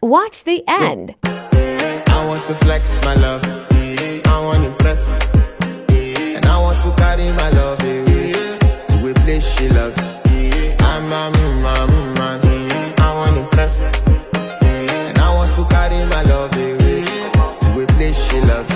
Watch the end. I want to flex my love, I want to impress, and I want to carry my love away to a place she loves. I'm a man, I want to impress, and I want to carry my love away to a place she loves.